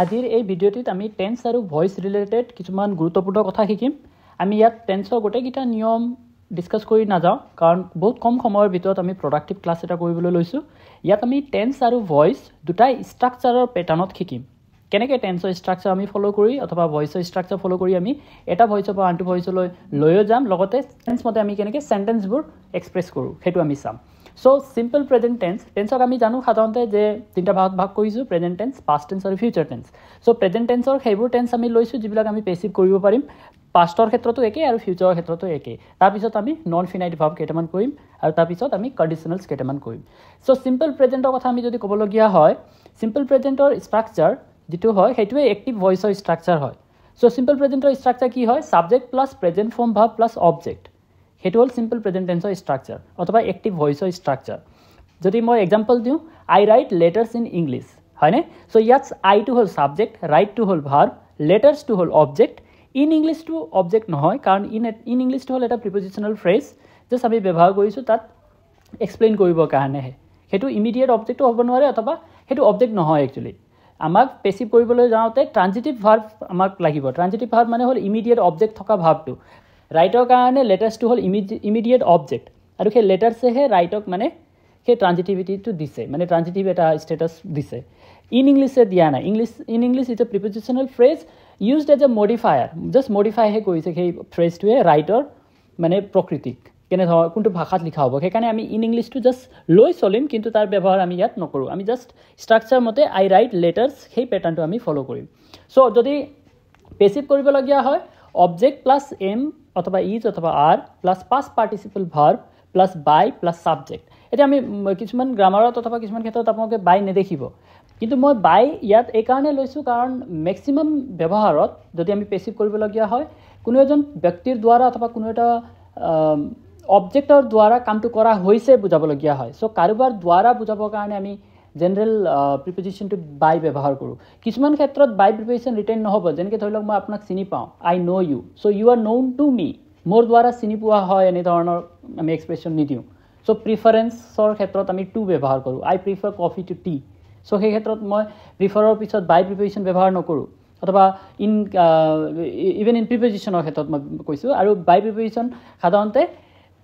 আজিৰ এই ভিডিঅ'টিত আমি টেন্স আৰু ভয়েস ৰিলেটেড কিছুমান গুৰুত্বপূৰ্ণ কথা শিকিম। আমি ইয়াত টেন্সৰ গোটেইকেইটা নিয়ম ডিসকাস কৰি নাযাওঁ কাৰণ বহুত কম সময়ৰ ভিতৰত আমি প্ৰডাক্টিভ ক্লাছ এটা কৰিবলৈ লৈছোঁ। ইয়াত আমি টেন্স আৰু ভয়েস দুটাই ষ্ট্ৰাকচাৰৰ পেটাৰ্ণত শিকিম। কেনেকৈ টেন্সৰ ষ্ট্ৰাকচাৰ আমি ফলো কৰি অথবা ভয়েসৰ ষ্ট্ৰাকচাৰ ফলো কৰি আমি এটা ভয়েসৰ পৰা আনটো ভয়েসলৈ লৈও যাম, লগতে টেন্স মতে আমি কেনেকৈ সেন্টেন্সবোৰ এক্সপ্ৰেছ কৰোঁ সেইটো আমি চাম। সো সিম্পল প্ৰেজেন্ট টেন্স, টেন্সক আমি জানো সাধাৰণতে যে তিনিটা ভাগ কৰিছোঁ, প্ৰেজেন্ট টেন্স, পাষ্ট টেন্স আৰু ফিউচাৰ টেন্স। সো প্ৰেজেন্ট টেন্সৰ সেইবোৰ টেন্স আমি লৈছোঁ যিবিলাক আমি পেছিভ কৰিব পাৰিম, পাষ্টৰ ক্ষেত্ৰতো একেই আৰু ফিউচাৰৰ ক্ষেত্ৰতো একেই। তাৰপিছত আমি নন ফিনাইট ভাৰ্ব কেইটামান কৰিম আৰু তাৰপিছত আমি কণ্ডিশ্যনেলছ কেইটামান কৰিম। সো সিম্পল প্ৰেজেন্টৰ কথা আমি যদি ক'বলগীয়া হয়, সিম্পল প্ৰেজেন্টৰ ষ্ট্ৰাকচাৰ যিটো হয় সেইটোৱে এক্টিভ ভয়েসৰ ষ্ট্ৰাকচাৰ হয়। সো সিম্পল প্ৰেজেন্টৰ ষ্ট্ৰাকচাৰ কি হয়? Subject plus present form verb plus object, সেইটো হ'ল সিম্পল প্ৰেজেন্ট টেন্সৰ ষ্ট্ৰাকচাৰ অথবা এক্টিভ ভয়েসৰ ষ্ট্ৰাকচাৰ। যদি মই এক্সাম্পল দিওঁ, আই ৰাইট লেটাৰ্ছ ইন ইংলিছ, হয়নে? সো ইয়াত আইটো হ'ল সাবজেক্ট, ৰাইটটো হ'ল ভাৰ্ব, লেটাৰ্ছটো হ'ল অবজেক্ট। ইন ইংলিছটো অবজেক্ট নহয় কাৰণ ইন ইংলিছটো হ'ল এটা প্ৰিপজিশ্যনেল ফ্ৰেজ, জাষ্ট আমি ব্যৱহাৰ কৰিছোঁ তাত এক্সপ্লেইন কৰিবৰ কাৰণেহে। সেইটো ইমিডিয়েট অবজেক্টো হ'ব নোৱাৰে অথবা সেইটো অবজেক্ট নহয়। একচুৱেলি আমাক পেছিভ কৰিবলৈ যাওঁতে ট্ৰানজিটিভ ভাৰ্ব আমাক লাগিব। ট্ৰানজিটিভ ভাৰ্ব মানে হ'ল ইমিডিয়েট অবজেক্ট থকা ভাৰ্বটো। ৰাইটৰ কাৰণে লেটাৰ্ছটো হ'ল ইমিডিয়েট অবজেক্ট আৰু সেই লেটাৰ্ছেহে ৰাইটক মানে সেই ট্ৰানজিটিভিটিটো দিছে, মানে ট্ৰানজিটিভ এটা ষ্টেটাছ দিছে। ইন ইংলিছে দিয়া নাই। In English is a prepositional phrase used as a modifier, just মডিফাইহে কৰিছে সেই ফ্ৰেজটোৱে ৰাইটৰ মানে প্ৰকৃতিক, কেনেধৰণৰ কোনটো ভাষাত লিখা হ'ব। সেইকাৰণে আমি ইন ইংলিছটো জাষ্ট লৈ চলিম, কিন্তু তাৰ ব্যৱহাৰ আমি ইয়াত নকৰোঁ। আমি জাষ্ট ষ্ট্ৰাকচাৰ মতে আই ৰাইট লেটাৰ্ছ সেই পেটাৰ্ণটো আমি ফ'ল' কৰিম। চ' যদি পেছিভ কৰিবলগীয়া হয়, অবজেক্ট প্লাছ এম অথবা ইজ অথবা are plus past participle verb plus by plus subject. এতিয়া আমি কিছুমান গ্ৰামাৰত অথবা কিছুমান ক্ষেত্ৰত আপোনালোকে বাই নেদেখিব, কিন্তু মই বাই ইয়াত এইকাৰণে লৈছোঁ কাৰণ মেক্সিমাম ব্যৱহাৰত যদি আমি পেছিভ কৰিবলগীয়া হয়, কোনো এজন ব্যক্তিৰ দ্বাৰা অথবা কোনো এটা অবজেক্টৰ দ্বাৰা কামটো কৰা হৈছে বুজাবলগীয়া হয়। চ' কাৰোবাৰ দ্বাৰা বুজাবৰ কাৰণে আমি জেনেৰেল প্ৰিপজিশ্যনটো বাই ব্যৱহাৰ কৰোঁ। কিছুমান ক্ষেত্ৰত বাই প্ৰিপজিশ্যন ৰিটেইন নহ'ব, যেনেকৈ ধৰি লওক মই আপোনাক চিনি পাওঁ, I know' you, so' you are known to me, মোৰ দ্বাৰা চিনি পোৱা হয় এনেধৰণৰ আমি এক্সপ্ৰেশ্যন নিদিওঁ। চ' প্ৰিফাৰেঞ্চৰ ক্ষেত্ৰত আমি টু ব্যৱহাৰ কৰোঁ, আই প্ৰিফাৰ কফি টু টি। চ' সেই ক্ষেত্ৰত মই প্ৰিফাৰৰ পিছত বাই প্ৰিপজিশ্যন ব্যৱহাৰ নকৰোঁ, অথবা ইভেন ইন প্ৰিপজিশ্যনৰ ক্ষেত্ৰত মই কৈছোঁ। আৰু বাই প্ৰিপজিশ্যন সাধাৰণতে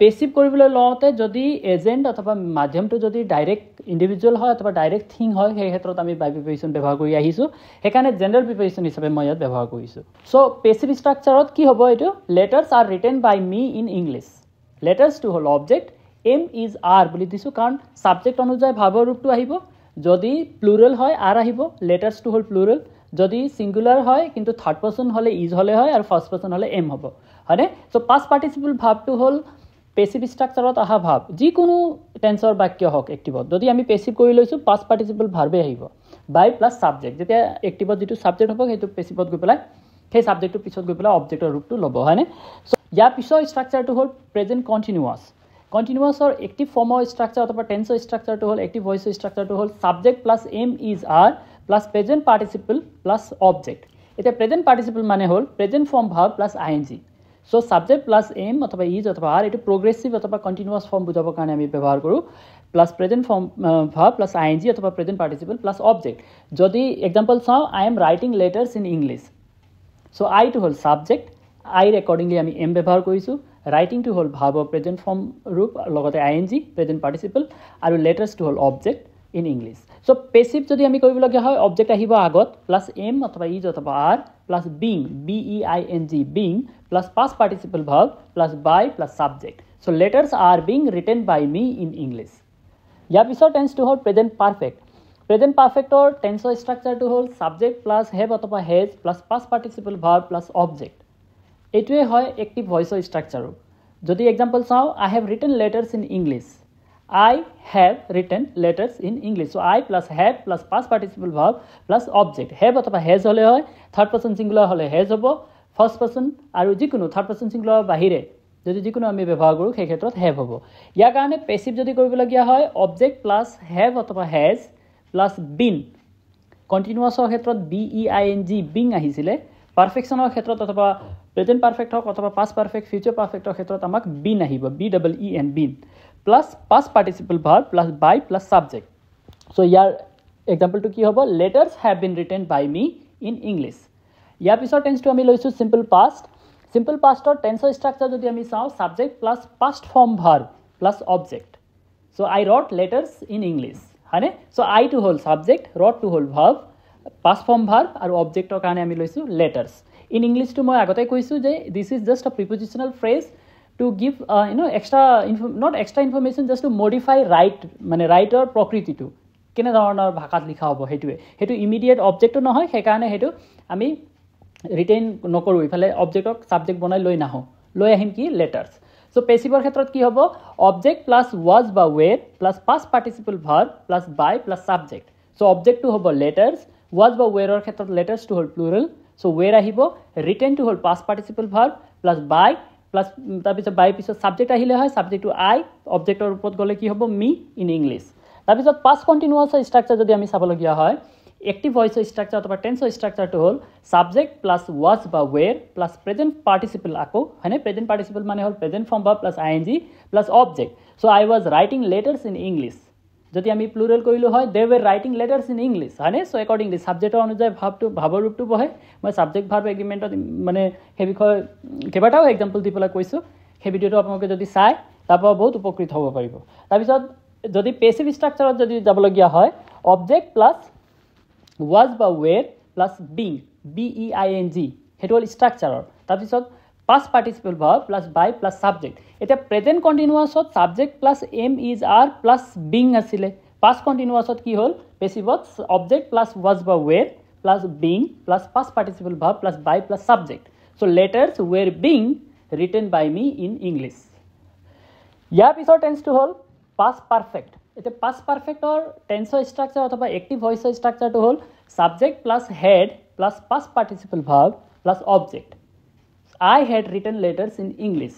পেছিভ কৰিবলৈ লওঁতে যদি এজেণ্ট অথবা মাধ্যমটো যদি ডাইৰেক্ট ইণ্ডিভিজুৱেল হয় অথবা ডাইৰেক্ট থিং হয়, সেই ক্ষেত্ৰত আমি বাই প্ৰিপজিশ্যন ব্যৱহাৰ কৰি আহিছোঁ। সেইকাৰণে জেনেৰেল প্ৰিপজিশ্যন হিচাপে মই ইয়াত ব্যৱহাৰ কৰিছোঁ। চ' পেছিভ ষ্ট্ৰাকচাৰত কি হ'ব? এইটো letters are written by me in English. লেটাৰ্ছটো হ'ল অবজেক্ট, এম ইজ আৰ বুলি দিছোঁ কাৰণ ছাবজেক্ট অনুযায়ী ভাৰ্বৰ ৰূপটো আহিব। যদি প্লুৰেল হয় আৰ আহিব, লেটাৰ্ছটো হ'ল প্লুৰেল। যদি ছিংগুলাৰ হয় কিন্তু থাৰ্ড পাৰ্চন হ'লে ইজ হ'লে হয় আৰু ফাৰ্ষ্ট পাৰ্চন হ'লে এম হ'ব, হয়নে? চ' পাষ্ট পাৰ্টিচিপল ভাৰ্বটো হ'ল পেছিভ ষ্ট্ৰাকচাৰত অহা ভাৰ্ব, যিকোনো টেন্সৰ বাক্য হওক এক্টিভত। যদি আমি পেছিভ কৰি লৈছোঁ, পাষ্ট পাৰ্টিচিপল ভাৰ্বেই আহিব, বাই প্লাছ ছাবজেক্ট। যেতিয়া এক্টিভত যিটো ছাবজেক্ট হ'ব সেইটো পেছিভত গৈ পেলাই সেই ছাবজেক্টটোৰ পিছত গৈ পেলাই অবজেক্টৰ ৰূপটো ল'ব, হয়নে? চ' ইয়াৰ পিছৰ ষ্ট্ৰাকচাৰটো হ'ল প্ৰেজেণ্ট কণ্টিনিউৱাছ। কণ্টিনিউৱাছৰ এক্টিভ ফৰ্মৰ ষ্ট্ৰাকচাৰ অথবা টেন্সৰ ষ্ট্ৰাকচাৰটো হ'ল, এক্টিভ ভয়েসৰ ষ্ট্ৰাকচাৰটো হ'ল subject plus am is are plus present participle plus object. এতিয়া প্ৰেজেণ্ট পাৰ্টিচিপল মানে হ'ল present form verb plus I N G. So' subject plus am অথবা ইজ অথবা আৰ, এইটো প্ৰগ্ৰেছিভ অথবা কণ্টিনিউৱাছ ফৰ্ম বুজাবৰ কাৰণে আমি ব্যৱহাৰ কৰোঁ, plus present form verb plus I N G অথবা প্ৰেজেণ্ট পাৰ্টিচিপল প্লাছ অবজেক্ট। যদি এক্সাম্পল চাওঁ, I am writing letters in English. So' আইটো হ'ল ছাবজেক্ট, আইৰ একৰ্ডিংলি আমি এম ব্যৱহাৰ কৰিছোঁ। ৰাইটিংটো হ'ল ভাৰ্বৰ প্ৰেজেণ্ট ফৰ্ম ৰূপ, লগতে I N G present participle, আৰু লেটাৰ্ছটো হ'ল object in English. So' passive যদি আমি কৰিবলগীয়া হয়, অবজেক্ট আহিব আগত, প্লাছ এম অথবা ইজ অথবা are plus being, BEING, being plus past participle verb plus by plus subject. So' letters are being written by me in English. ইয়াৰ পিছৰ টেন্সটো হ'ল প্ৰেজেণ্ট পাৰফেক্ট। প্ৰেজেণ্ট পাৰফেক্টৰ টেন্সৰ ষ্ট্ৰাকচাৰটো হ'ল সাবজেক্ট প্লাছ হেভ অথবা has plus past participle verb plus object. এইটোৱে হয় এক্টিভ ভয়েসৰ ষ্ট্ৰাকচাৰো। যদি এক্সাম্পল চাওঁ, I have written letters in English. I have written letters in English. So' I plus have plus past participle verb plus object. Have অথবা has হ'লে হয়, third person singular হ'লে হেজ হ'ব, ফাৰ্ষ্ট পাৰ্চন আৰু যিকোনো third person ছিংগুলাৰৰ বাহিৰে যদি যিকোনো আমি ব্যৱহাৰ কৰোঁ সেই ক্ষেত্ৰত হেভ হ'ব। ইয়াৰ কাৰণে পেছিভ যদি কৰিবলগীয়া হয়, অবজেক্ট প্লাছ হেভ অথবা হেজ প্লাছ বিন। কণ্টিনিউৱাছৰ ক্ষেত্ৰত BEING, বিং আহিছিলে। পাৰফেকশ্যনৰ ক্ষেত্ৰত অথবা প্ৰেজেণ্ট পাৰফেক্ট হওক অথবা পাষ্ট পাৰফেক্ট, ফিউচাৰ পাৰফেক্টৰ ক্ষেত্ৰত আমাক বিন আহিব, BEEN, been plus past participle verb plus by plus subject. So' ইয়াৰ এক্সাম্পলটো কি হ'ব letters have been written by me in English ইয়াৰ পিছৰ টেন্সটো আমি লৈছোঁ চিম্পল পাষ্ট চিম্পল পাষ্টৰ টেন্সৰ ষ্ট্ৰাকচাৰ যদি আমি চাওঁ subject plus past form verb plus object so' I wrote letters in English হয়নে চ' আইটো হ'ল ছাবজেক্ট ৰটটো হ'ল ভাৰ্ব পাষ্ট ফৰ্ম ভাৰ্ব আৰু অবজেক্টৰ কাৰণে আমি লৈছোঁ লেটাৰ্ছ ইন ইংলিছটো মই আগতে কৈছোঁ যে দিছ is just a prepositional phrase to give extra not extra information just to modify মানে ৰাইটৰ প্ৰকৃতিটো কেনেধৰণৰ ভাষাত লিখা হ'ব সেইটো ইমিডিয়েট অবজেক্টটো নহয় সেইকাৰণে সেইটো আমি ৰিটেইন নকৰোঁ ইফালে অবজেক্টক ছাবজেক্ট বনাই লৈ আহিম কি লেটাৰ্ছ চ' পেচিভৰ ক্ষেত্ৰত কি হ'ব অবজেক্ট প্লাছ ৱাজ বা were plus past participle verb plus by plus subject so' অবজেক্টটো হ'ব লেটাৰ্ছ ৱাজ বা ৱেৰৰ ক্ষেত্ৰত লেটাৰ্ছটো হ'ল প্লুৰেল চ' ৱেৰ আহিব ৰিটেনটো হ'ল past participle verb plus by plus তাৰপিছত বাই পিছত ছাবজেক্ট আহিলে হয় ছাবজেক্টটো আই অবজেক্টৰ ওপৰত গ'লে কি হ'ব মি ইন ইংলিছ তাৰপিছত পাষ্ট কণ্টিনিউৱাছৰ ষ্ট্ৰাকচাৰ যদি আমি চাবলগীয়া হয় এক্টিভ ভইচৰ ষ্ট্ৰাকচাৰ অথবা টেন্সৰ ষ্ট্ৰাকচাৰটো হ'ল ছাবজেক্ট প্লাছ ৱাজ বা ৱেৰ প্লাছ প্ৰেজেণ্ট পাৰ্টিচিপল আকৌ হয়নে প্ৰেজেণ্ট পাৰ্টিচিপল মানে হ'ল present form verb plus I N G plus object so' I was writing letters in English যদি আমি প্লুৰেল কৰিলোঁ হয় দে ৱেৰ ৰাইটিং লেটাৰ্ছ ইন ইংলিছ হয়নে চ' একৰ্ডিংলি ছাবজেক্টৰ অনুযায়ী ভাৱৰ ৰূপটো বহে মই ছাবজেক্ট ভাৰ্ব এগ্ৰিমেণ্টত মানে সেই বিষয়ে কেইবাটাও এক্সাম্পল দি পেলাই কৈছোঁ সেই ভিডিঅ'টো আপোনালোকে যদি চাই তাৰপৰা বহুত উপকৃত হ'ব পাৰিব তাৰপিছত যদি পেচিভ ষ্ট্ৰাকচাৰত যদি যাবলগীয়া হয় অবজেক্ট প্লাছ ৱাজ বা ৱেৰ প্লাছ বিং BEING সেইটো হ'ল ষ্ট্ৰাকচাৰৰ তাৰপিছত past participle verb plus by plus subject এতিয়া প্ৰেজেণ্ট কণ্টিনিউৱাছত subject plus am is are plus being আছিলে পাষ্ট কণ্টিনিউৱাছত কি হ'ল পেচিভত অবজেক্ট প্লাছ ৱাজ বা were plus being plus past participle verb plus by plus subject so' letters were being written by me in English ইয়াৰ পিছৰ টেন্সটো হ'ল পাষ্ট পাৰফেক্ট এতিয়া পাষ্ট পাৰফেক্টৰ টেন্সৰ ষ্ট্ৰাকচাৰ অথবা এক্টিভ ভইচৰ ষ্ট্ৰাকচাৰটো হ'ল subject plus head plus past participle verb plus object I had written letters in English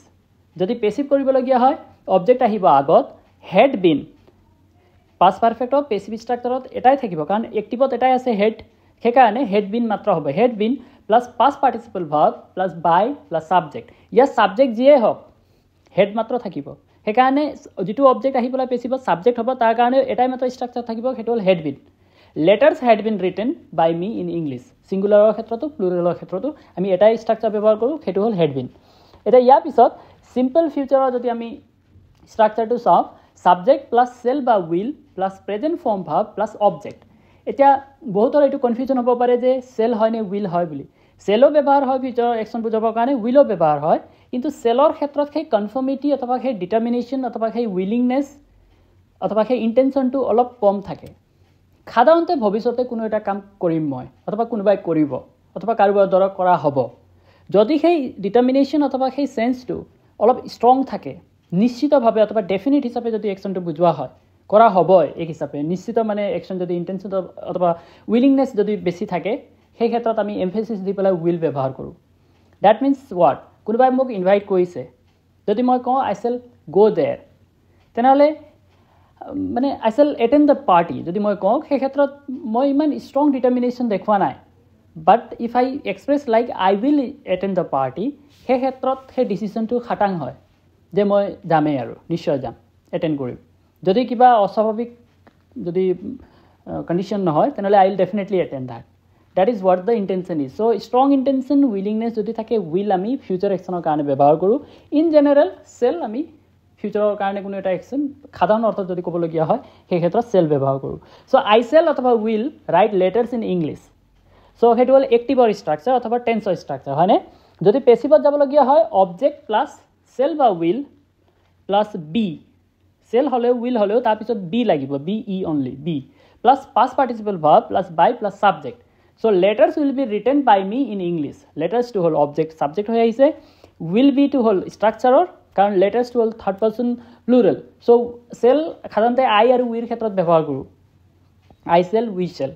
যদি পেচিভ কৰিবলগীয়া হয় অবজেক্ট আহিব আগত হেড বিন পাষ্ট পাৰফেক্টৰ পেচিভ ষ্ট্ৰাকচাৰত এটাই থাকিব কাৰণ এক্টিভত এটাই আছে হেড সেইকাৰণে হেড বিন মাত্ৰ হ'ব had been plus past participle verb plus by plus subject ইয়াৰ ছাবজেক্ট যিয়ে হওক হেড মাত্ৰ থাকিব সেইকাৰণে যিটো অবজেক্ট আহি পেলাই পেচিভত ছাবজেক্ট হ'ব তাৰ কাৰণে এটাই মাত্ৰ ষ্ট্ৰাকচাৰ থাকিব সেইটো হ'ল had been letters had been written by me in English ছিংগুলাৰৰ ক্ষেত্ৰতো প্লুৰেলৰ ক্ষেত্ৰতো আমি এটাই ষ্ট্ৰাকচাৰ ব্যৱহাৰ কৰোঁ সেইটো হ'ল হেড বিন এতিয়া ইয়াৰ পিছত চিম্পল ফিউচাৰৰ যদি আমি ষ্ট্ৰাকচাৰটো চাওঁ ছাবজেক্ট প্লাছ চেল বা will plus present form verb plus object এতিয়া বহুতৰ এইটো কনফিউজন হ'ব পাৰে যে চেল হয় নে উইল হয় বুলি চেলো ব্যৱহাৰ হয় ফিউচাৰৰ একশ্যন বুজাবৰ কাৰণে উইলো ব্যৱহাৰ হয় কিন্তু চেলৰ ক্ষেত্ৰত সেই কনফাৰ্মিটি অথবা সেই ডিটাৰমিনেশ্যন অথবা সেই উইলিংনেছ অথবা সেই ইণ্টেনশ্যনটো অলপ কম থাকে সাধাৰণতে ভৱিষ্যতে কোনো এটা কাম কৰিম মই অথবা কোনোবাই কৰিব অথবা কাৰোবাৰ দ্বাৰা কৰা হ'ব যদি সেই ডিটাৰমিনেশ্যন অথবা সেই চেন্সটো অলপ ষ্ট্ৰং থাকে নিশ্চিতভাৱে অথবা ডেফিনিট হিচাপে যদি একশ্যনটো বুজোৱা হয় কৰা হ'বই এক হিচাপে নিশ্চিত মানে একশ্যন যদি ইণ্টেনশ্যন অথবা উইলিংনেছ যদি বেছি থাকে সেই ক্ষেত্ৰত আমি এমফেচিছ দি পেলাই উইল ব্যৱহাৰ কৰোঁ ডেট মিনছ হোৱাট কোনোবাই মোক ইনভাইট কৰিছে যদি মই কওঁ আই চেল গ' দেৰ তেনেহ'লে মানে আই চেল এটেণ্ড দ্য পাৰ্টি যদি মই কওঁ সেই ক্ষেত্ৰত মই ইমান ষ্ট্ৰং ডিটাৰমিনেশ্যন দেখুওৱা নাই but if I express like I will attend the party সেই ক্ষেত্ৰত সেই ডিচিশ্যনটো খাটাং হয় যে মই যামেই আৰু নিশ্চয় যাম এটেণ্ড কৰিম যদি কিবা অস্বাভাৱিক যদি কণ্ডিশ্যন নহয় তেনেহ'লে I will definitely attend that is what the intention is so' strong intention willingness যদি থাকে উইল আমি ফিউচাৰ একশ্যনৰ কাৰণে ব্যৱহাৰ কৰোঁ ইন জেনেৰেল চেল আমি ফিউচাৰৰ কাৰণে কোনো এটা একশ্যন সাধাৰণ অৰ্থত যদি ক'বলগীয়া হয় সেই ক্ষেত্ৰত চেল ব্যৱহাৰ কৰোঁ চ' আই চেল অথবা will write letters in English so' সেইটো হ'ল এক্টিভৰ ষ্ট্ৰাকচাৰ অথবা টেন্সৰ ষ্ট্ৰাকচাৰ হয়নে যদি পেচিভত যাবলগীয়া হয় অবজেক্ট প্লাছ চেল বা উইল প্লাছ বি চেল হ'লেও উইল হ'লেও তাৰপিছত বি লাগিব BE only be plus past participle verb plus by plus subject so' letters will be written by me in English লেটাৰ্ছটো হ'ল অবজেক্ট ছাবজেক্ট হৈ আহিছে will বিটো হ'ল ষ্ট্ৰাকচাৰৰ কাৰণ লেটাৰ্ছটো হ'ল থাৰ্ড পাৰ্চন প্লুৰেল চ' চেল সাধাৰণতে আই আৰু উইৰ ক্ষেত্ৰত ব্যৱহাৰ কৰোঁ আই চেল উই চেল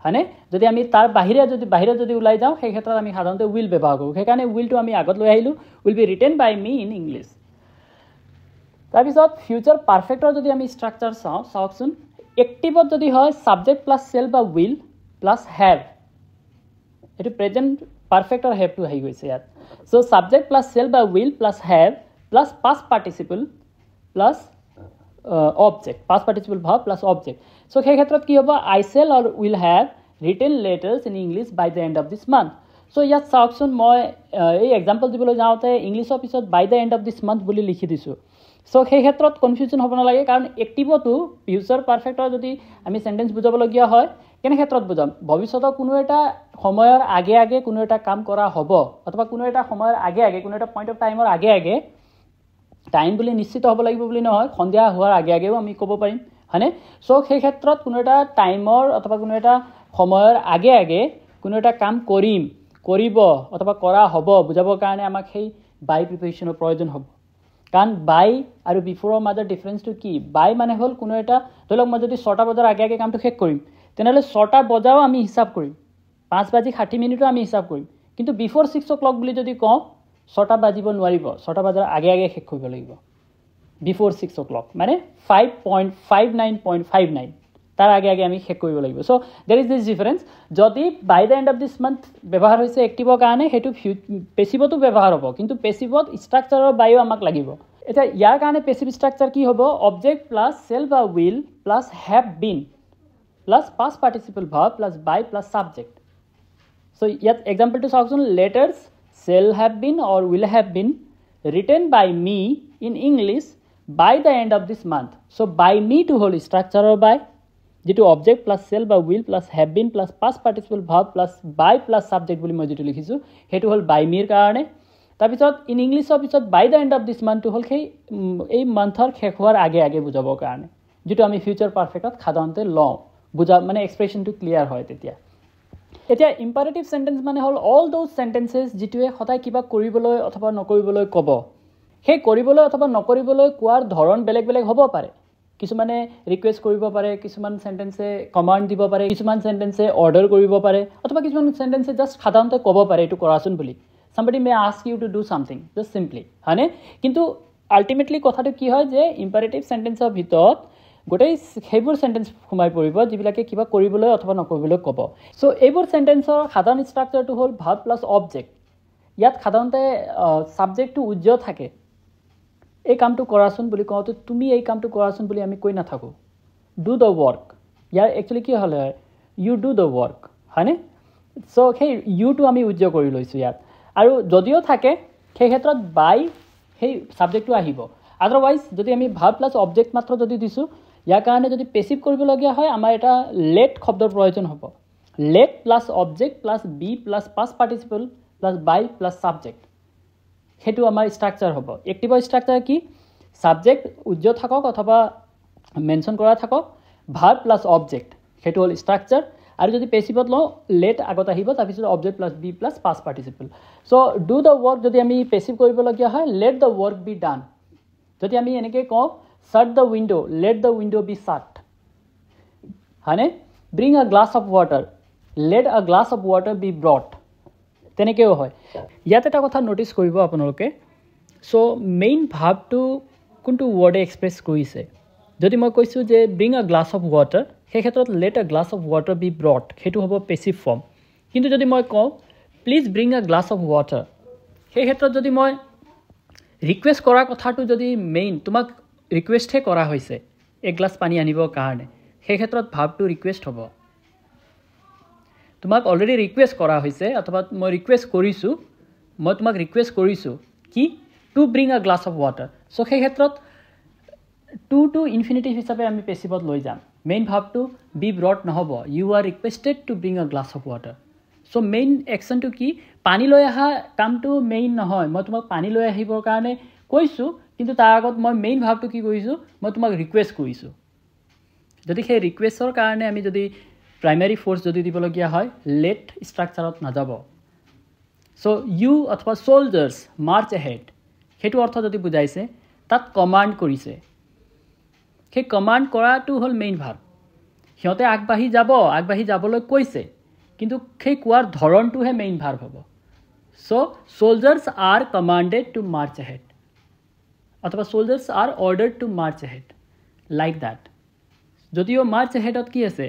হয়নে যদি আমি তাৰ বাহিৰত যদি ওলাই যাওঁ সেই ক্ষেত্ৰত আমি সাধাৰণতে উইল ব্যৱহাৰ কৰোঁ সেইকাৰণে উইলটো আমি আগত লৈ আহিলোঁ will be written by me in English তাৰপিছত ফিউচাৰ পাৰফেক্টৰ যদি আমি ষ্ট্ৰাকচাৰ চাওকচোন এক্টিভত যদি হয় ছাবজেক্ট প্লাছ চেল বা উইল প্লাছ হেভ এইটো প্ৰেজেণ্ট পাৰফেক্টৰ হেভটো আহি গৈছে ইয়াত চ' ছাবজেক্ট প্লাছ চেল বা will plus have plus past participle plus object past participle verb plus object so সেই ক্ষেত্ৰত কি হ'ব I shall or will have written letters in English by the end of this month so ইয়াত চাওকচোন মই এই example দিবলৈ যাওঁতে ইংলিছৰ পিছত by the end of this month বুলি লিখি দিছোঁ সো সেই ক্ষেত্ৰত কনফিউজন হ'ব নালাগে কাৰণ এক্টিভতো ফিউচাৰ পাৰফেক্টৰ যদি আমি সেন্টেন্স বুজাবলগীয়া হয় কেনে ক্ষেত্ৰত বুজাম ভৱিষ্যতৰ কোনো এটা সময়ৰ আগে আগে কোনো এটা কাম কৰা হ'ব অথবা কোনো এটা সময়ৰ আগে আগে কোনো এটা পইণ্ট অফ টাইমৰ আগে আগে টাইম বুলি নিশ্চিত হ'ব লাগিব বুলি নহয় সন্ধিয়া হোৱাৰ আগে আগেও আমি ক'ব পাৰিম হয়নে সো সেই ক্ষেত্ৰত কোনো এটা টাইমৰ অথবা কোনো এটা সময়ৰ আগে আগে কোনো এটা কাম কৰিব অথবা কৰা হ'ব বুজাবৰ কাৰণে আমাক সেই বাই প্ৰিপজিশ্যনৰ প্ৰয়োজন হ'ব কাৰণ বাই আৰু বিফোৰৰ মাজৰ ডিফাৰেন্সটো কি বাই মানে হ'ল কোনো এটা ধৰি লওক মই যদি 6টা বজাৰ আগে আগে কামটো শেষ কৰিম তেনেহ'লে 6টা বজাও আমি হিচাপ কৰিম 5:60 আমি হিচাপ কৰিম কিন্তু বিফোৰ 6 o'clock বুলি যদি কওঁ 6টা বাজিব নোৱাৰিব 6টা বজাৰ আগে আগে শেষ কৰিব লাগিব বিফোৰ 6 o'clock মানে 5.59.59 তাৰ আগে আগে আমি শেষ কৰিব লাগিব so there is this difference যদি by the end of this month ব্যৱহাৰ হৈছে এক্টিভৰ কাৰণে সেইটো পেছিভতো ব্যৱহাৰ হ'ব কিন্তু পেছিভত ষ্ট্ৰাকচাৰৰ বাইও আমাক লাগিব এটা ইয়াৰ কাৰণে পেছিভ ষ্ট্ৰাকচাৰ কি হ'ব অবজেক্ট প্লাছ শেল বা will plus have been plus past participle verb plus by plus subject so ইয়াত এক্সাম্পলটো চাওকচোন letters shall have been or will have been written by me in English by the end of this month so by me too হ'ল ষ্ট্ৰাকচাৰৰ by যেটো object plus shall বা will plus have been plus past participle verb plus by plus subject বুলি মই যেটো লিখিছোঁ সেইটো হ'ল বাই মিৰ কাৰণে তাৰপিছত ইন ইংলিছৰ পিছত বাই দ্য এণ্ড অফ দিছ মান্থটো হ'ল সেই এই মান্থৰ শেষ হোৱাৰ আগে আগে বুজাবৰ কাৰণে যেটো আমি ফিউচাৰ পাৰফেক্টত সাধাৰণতে লওঁ বুজা মানে এক্সপ্ৰেছনটো ক্লিয়াৰ হয় তেতিয়া এতিয়া ইম্পাৰেটিভ সেন্টেন্স মানে হ'ল অল দোজ সেন্টেন্সেছ যেটোৱে সদায় কিবা কৰিবলৈ অথবা নকৰিবলৈ ক'ব সেই কৰিবলৈ অথবা নকৰিবলৈ কোৱাৰ ধৰণ বেলেগ বেলেগ হ'ব পাৰে কিছুমানে ৰিকুৱেষ্ট কৰিব পাৰে কিছুমান সেন্টেন্সে কমান্ড দিব পাৰে কিছুমান সেন্টেন্সে অৰ্ডাৰ কৰিব পাৰে অথবা কিছুমান সেন্টেন্সে জাস্ট সাধাৰণতে ক'ব পাৰে এটো কৰাচোন বুলি somebody may ask you to do something just simply হয়নে কিন্তু আলটিমেটলি কথাটো কি হয় যে ইম্পাৰেটিভ সেন্টেন্সৰ ভিতৰত গোটেই সেইবোৰ সেন্টেন্স সোমাই পৰিব যিবিলাকে কিবা কৰিবলৈ অথবা নকৰিবলৈ ক'ব সো এইবোৰ সেন্টেন্সৰ সাধাৰণ ষ্ট্ৰাকচাৰটো হ'ল ভাৰ্ব প্লাছ অবজেক্ট ইয়াত সাধাৰণতে সাবজেক্টটো উজ্জ্বল থাকে এই কামটো কৰাচোন বুলি কওঁতে তুমি এই কামটো কৰাচোন বুলি আমি কৈ নাথাকো do the work year actually কি হ'লে ইউ ডু দ্য ৱৰ্ক হয়নে সো সেই ইউটো আমি উজ্জ্বল কৰি লৈছোঁ ইয়াত আৰু যদিও থাকে সেই ক্ষেত্ৰত বাই সেই সাবজেক্টটো আহিব আদাৰৱাইজ যদি আমি ভাৰ্ব প্লাছ অবজেক্ট মাত্ৰ যদি দিছোঁ ইয়াৰ কাৰণে যদি পেছিভ কৰিবলগীয়া হয় আমাৰ এটা লেট শব্দৰ প্ৰয়োজন হ'ব let plus object plus be plus past participle plus by plus subject সেইটো আমাৰ ষ্ট্ৰাকচাৰ হ'ব এক্টিভৰ ষ্ট্ৰাকচাৰ কি সাবজেক্ট উজ্জ্বল থাকক অথবা মেনশ্যন কৰা থাকক ভাৰ্ব প্লাছ অবজেক্ট সেইটো হ'ল ষ্ট্ৰাকচাৰ আৰু যদি পেছিভত লওঁ লেট আগত আহিব তাৰপিছত object plus be plus past participle so do the work যদি আমি পেছিভ কৰিবলগীয়া হয় let the work be done যদি আমি এনেকৈ কওঁ shut the window let the window be shut হয়নে bring a glass of water let a glass of water be brought তেনেকেও হয় ইয়াত এটা কথা নোটিছ কৰিব আপোনালোকে সো মেইন ভাৰ্বটো কোনটো ৱৰ্ডে এক্সপ্ৰেছ কৰিছে যদি মই কৈছোঁ যে bring a glass of water সেই ক্ষেত্ৰত let a glass of water be brought সেইটো হ'ব পেছিভ ফৰ্ম কিন্তু যদি মই কওঁ please bring a glass of water সেই ক্ষেত্ৰত যদি মই ৰিকুৱেষ্ট কৰা কথাটো যদি মেইন তোমাক ৰিকুৱেষ্টহে কৰা হৈছে এক গ্লাছ পানী আনিবৰ কাৰণে সেই ক্ষেত্ৰত ভাৰ্বটো ৰিকুৱেষ্ট হ'ব তোমাক অলৰেডি ৰিকুৱেষ্ট কৰা হৈছে অথবা মই ৰিকুৱেষ্ট কৰিছোঁ মই তোমাক ৰিকুৱেষ্ট কৰিছোঁ কি to bring a glass of water so সেই ক্ষেত্ৰত টু ইনফিনিটিভ হিচাপে আমি পেছিভত লৈ যাম মেইন ভাৰ্বটো বি ব্ৰট নহ'ব you are requested to bring a glass of water so main একশ্যনটো কি পানী লৈ অহা কামটো মেইন নহয় মই তোমাক পানী লৈ আহিবৰ কাৰণে কৈছোঁ কিন্তু তাৰ আগত মই মেইন ভাৰ্বটো কি কৰিছোঁ মই তোমাক ৰিকুৱেষ্ট কৰিছোঁ যদি সেই ৰিকুৱেষ্টৰ কাৰণে আমি যদি প্ৰাইমেৰী ফ'ৰ্চ যদি দিবলগীয়া হয় লেট ষ্ট্ৰাকচাৰত নাযাব সো ইউ অথবা চলজাৰ্ছ মাৰ্চ এহেড সেইটো অৰ্থ যদি বুজাইছে তাত কমাণ্ড কৰিছে সেই কমাণ্ড কৰাটো হ'ল মেইন ভাৰ্ব সিহঁতে আগবাঢ়ি যাবলৈ কৈছে কিন্তু সেই কোৱাৰ ধৰণটোহে মেইন ভাৰ্ব হ'ব so soldiers are commanded to march ahead অথবা soldiers are ordered to march ahead like that যদিও মাৰ্চ এহেডত কি আছে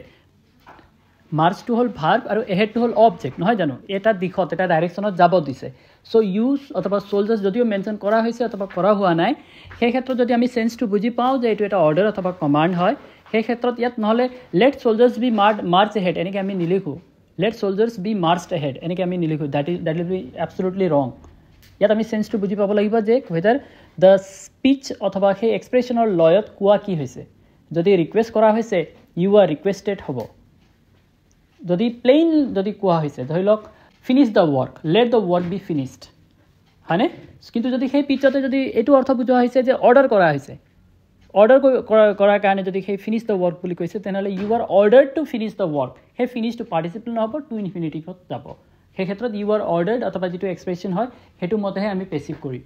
মাৰ্চটো হ'ল ভাৰ্ব আৰু এহেডটো হ'ল অবজেক্ট নহয় জানো এটা দিশত এটা ডাইৰেকশ্যনত যাব দিছে সো ইউজ অথবা সোলজাৰ্ছ যদিও মেনশ্যন কৰা হৈছে অথবা কৰা হোৱা নাই সেই ক্ষেত্ৰত যদি আমি সেন্সটো বুজি পাওঁ যে এইটো এটা অৰ্ডাৰ অথবা কমাণ্ড হয় সেই ক্ষেত্ৰত ইয়াত নহ'লে লেট সোলজাৰ্ছ বি মাৰ্চ এহেড এনেকৈ আমি নিলিখোঁ লেট সোলজাৰ্ছ বি মাৰ্চড এহেড এনেকৈ আমি নিলিখোঁ দ্যাট উইল বি এবছলুটলি ৰং ইয়াত আমি সেন্সটো বুজি পাব লাগিব যে ৱেদাৰ দ্য স্পীচ অথবা সেই এক্সপ্ৰেশ্যনৰ লয়ত কোৱা কি হৈছে যদি ৰিকুৱেষ্ট কৰা হৈছে ইউ আৰ ৰিকুৱেষ্টেড হ'ব যদি প্লেইন যদি কোৱা হৈছে ধৰি লওক finish the work let the work be finished হয়নে কিন্তু যদি সেই পিছতে যদি এইটো অৰ্থ বুজোৱা হৈছে যে অৰ্ডাৰ কৰা হৈছে অৰ্ডাৰ কৰাৰ কাৰণে যদি সেই ফিনিছ দ্য ৱৰ্ক বুলি কৈছে তেনেহ'লে you are ordered to finish the work সেই ফিনিছটো পাৰ্টিচিপল নহ'ব টু ইনফিনিটিভত যাব সেই ক্ষেত্ৰত ইউ আৰ অৰ্ডাৰ্ড অথবা যিটো এক্সপ্ৰেশ্যন হয় সেইটো মতেহে আমি পেচিভ কৰিম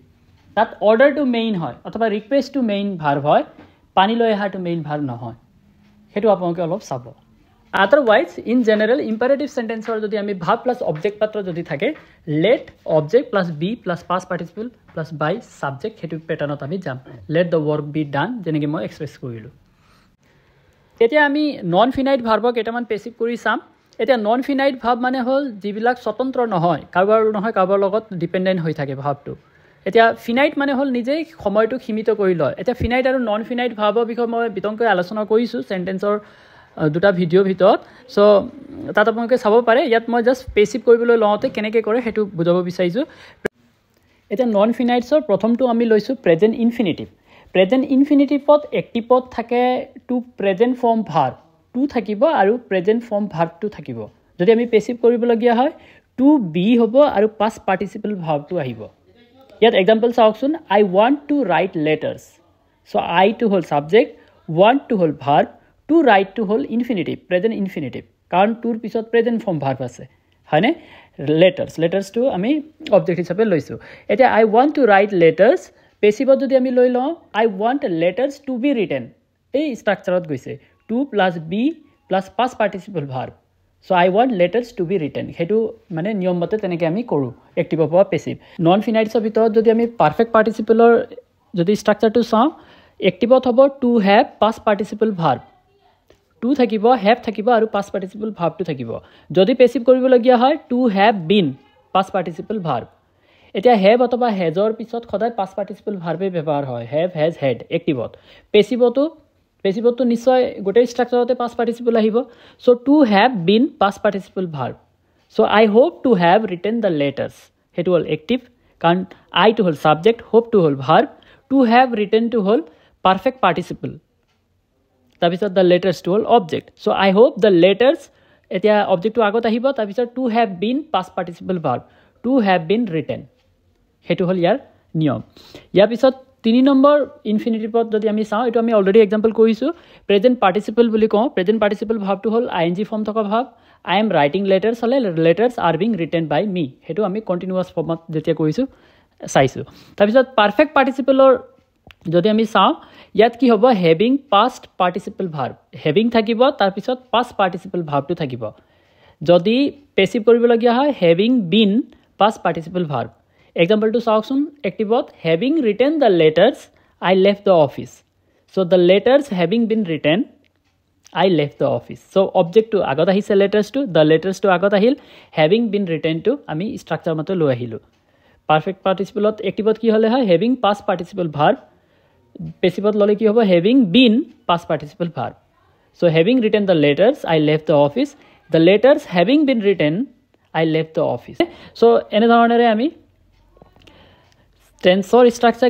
তাত অৰ্ডাৰটো মেইন হয় অথবা ৰিকুৱেষ্টটো মেইন ভাৰ্ব হয় পানী লৈ অহাটো মেইন ভাৰ্ব নহয় সেইটো আপোনালোকে অলপ চাব আদাৰৱাইজ ইন জেনেৰেল ইম্পাৰেটিভ সেন্টেন্সৰ যদি আমি ভাৰ্ব প্লাছ অবজেক্ট পাত্ৰ যদি থাকে let object plus be plus past participle plus by subject সেইটো পেটাৰ্ণত আমি যাম let the work be done যেনেকৈ মই এক্সপ্ৰেছ কৰিলোঁ এতিয়া আমি নন ফিনাইট ভাৰ্বক কেইটামান পেচিভ কৰি চাম এতিয়া নন ফিনাইট ভাৰ্ব মানে হ'ল যিবিলাক স্বতন্ত্ৰ নহয় কাৰোবাৰ লগত ডিপেণ্ডেণ্ট হৈ থাকে ভাৰ্বটো এতিয়া ফিনাইট মানে হ'ল নিজেই সময়টো সীমিত কৰি লয় এতিয়া ফিনাইট আৰু নন ফিনাইট ভাৰ্বৰ বিষয়ে মই বিতংকৈ আলোচনা কৰিছোঁ চেণ্টেন্সৰ দুটা ভিডিঅ'ৰ ভিতৰত চ' তাত আপোনালোকে চাব পাৰে ইয়াত মই জাষ্ট পেচিভ কৰিবলৈ লওঁতে কেনেকৈ কৰে সেইটো বুজাব বিচাৰিছোঁ এতিয়া নন ফিনাইটছৰ প্ৰথমটো আমি লৈছোঁ প্ৰেজেণ্ট ইনফিনিটিভত এক্টিভত থাকে to present form verb to থাকিব আৰু প্ৰেজেণ্ট ফৰ্ম ভাৰ্বটো থাকিব যদি আমি পেচিভ কৰিবলগীয়া হয় টু বি হ'ব আৰু পাষ্ট পাৰ্টিচিপল ভাৰ্বটো আহিব ইয়াত এক্সাম্পল চাওকচোন I want to write letters so' আইটো হ'ল ছাবজেক্ট ৱান্টটো হ'ল ভাৰ্ব টু ৰাইটটো হ'ল ইনফিনিটিভ প্ৰেজেণ্ট ইনফিনিটিভ কাৰণ টুৰ পিছত প্ৰেজেণ্ট ফৰ্ম ভাৰ্ব আছে হয়নে লেটাৰ্ছটো আমি অবজেক্ট হিচাপে লৈছোঁ এতিয়া I want to write letters পেচিভত যদি আমি লৈ লওঁ I want letters to be written এই ষ্ট্ৰাকচাৰত গৈছে to plus be plus past participle verb so' I want letters to be written সেইটো মানে নিয়ম মতে তেনেকৈ আমি কৰোঁ এক্টিভৰ পৰা পেচিভ নন ফিনাইটছৰ ভিতৰত যদি আমি পাৰফেক্ট পাৰ্টিচিপলৰ যদি ষ্ট্ৰাকচাৰটো চাওঁ এক্টিভত হ'ব to have past participle verb to থাকিব হেভ থাকিব আৰু পাষ্ট পাৰ্টিচিপল ভাৰ্বটো থাকিব যদি পেচিভ কৰিবলগীয়া হয় to have been past participle verb এতিয়া হেভ অথবা হেজৰ পিছত সদায় পাষ্ট পাৰ্টিচিপল ভাৰ্বেই ব্যৱহাৰ হয় হেভ হেজ হেড এক্টিভত পেচিভতো নিশ্চয় গোটেই ষ্ট্ৰাকচাৰতে পাষ্ট পাৰ্টিচিপল আহিব so' to have been past participle verb so' I hope to have written the letters সেইটো হ'ল এক্টিভ কাৰণ আইটো হ'ল ছাবজেক্ট হোপটো হ'ল ভাৰ্ব টু হেভ ৰিটেনটো হ'ল পাৰফেক্ট পাৰ্টিচিপল তাৰপিছত দ্য লেটাৰ্ছটো হ'ল object so' I hope the letters এতিয়া অবজেক্টটো আগত আহিব তাৰপিছত to have been past participle verb to have been written সেইটো হ'ল ইয়াৰ নিয়ম ইয়াৰ পিছত 3 নম্বৰ ইনফিনিটিভত যদি আমি চাওঁ এইটো আমি অলৰেডি এক্সাম্পল কৰিছোঁ প্ৰেজেণ্ট পাৰ্টিচিপল বুলি কওঁ প্ৰেজেণ্ট পাৰ্টিচিপল ভাৰ্বটো হ'ল আই এন জি ফৰ্ম থকা verb I am writing letters হ'লে letters are being written by মি সেইটো আমি কণ্টিনিউৱাছ ফৰ্মত যেতিয়া কৰিছোঁ চাইছোঁ তাৰপিছত পাৰফেক্ট পাৰ্টিচিপলৰ যদি আমি চাওঁ ইয়াত কি হ'ব having past participle verb having থাকিব তাৰপিছত পাষ্ট পাৰ্টিচিপল ভাৰ্বটো থাকিব যদি পেচিভ কৰিবলগীয়া হয় having been past participle verb এক্সাম্পলটো চাওকচোন এক্টিভত having written the letters I left the office so' the letters having been written I left the office so' অবজেক্টটো আগত আহিছে লেটাৰ্ছটো দ্য লেটাৰ্ছটো আগত আহিল হেভিং বিন ৰিটেনটো আমি ষ্ট্ৰাকচাৰ মতে লৈ আহিলোঁ পাৰফেক্ট পাৰ্টিচিপলত এক্টিভত কি হ'লে হয় হেভিং পাষ্ট পাৰ্টিচিপল ভাৰ্ব পেচিভত ল'লে কি হ'ব having been past participle verb so' having written the letters I left the office the letters having been written I left the office so' এনেধৰণেৰে আমি টেন্সৰ ষ্ট্ৰাকচাৰ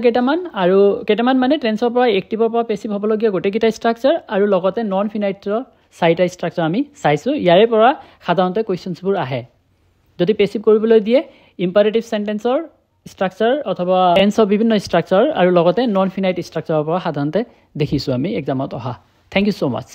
কেইটামান মানে টেন্সৰ পৰা এক্টিভৰ পৰা পেচিভ হ'বলগীয়া গোটেইকেইটা ষ্ট্ৰাকচাৰ আৰু লগতে নন ফিনাইটৰ 4টা ষ্ট্ৰাকচাৰ আমি চাইছোঁ ইয়াৰে পৰা সাধাৰণতে কুৱেশ্যনছবোৰ আহে যদি পেচিভ কৰিবলৈ দিয়ে ইম্পাৰেটিভ সেন্টেন্সৰ ষ্ট্ৰাকচাৰ অথবা টেন্সৰ বিভিন্ন ষ্ট্ৰাকচাৰ আৰু লগতে নন ফিনাইট ষ্ট্ৰাকচাৰৰ পৰা সাধাৰণতে দেখিছোঁ আমি এক্সামত অহা থেংক ইউ ছ' মাছ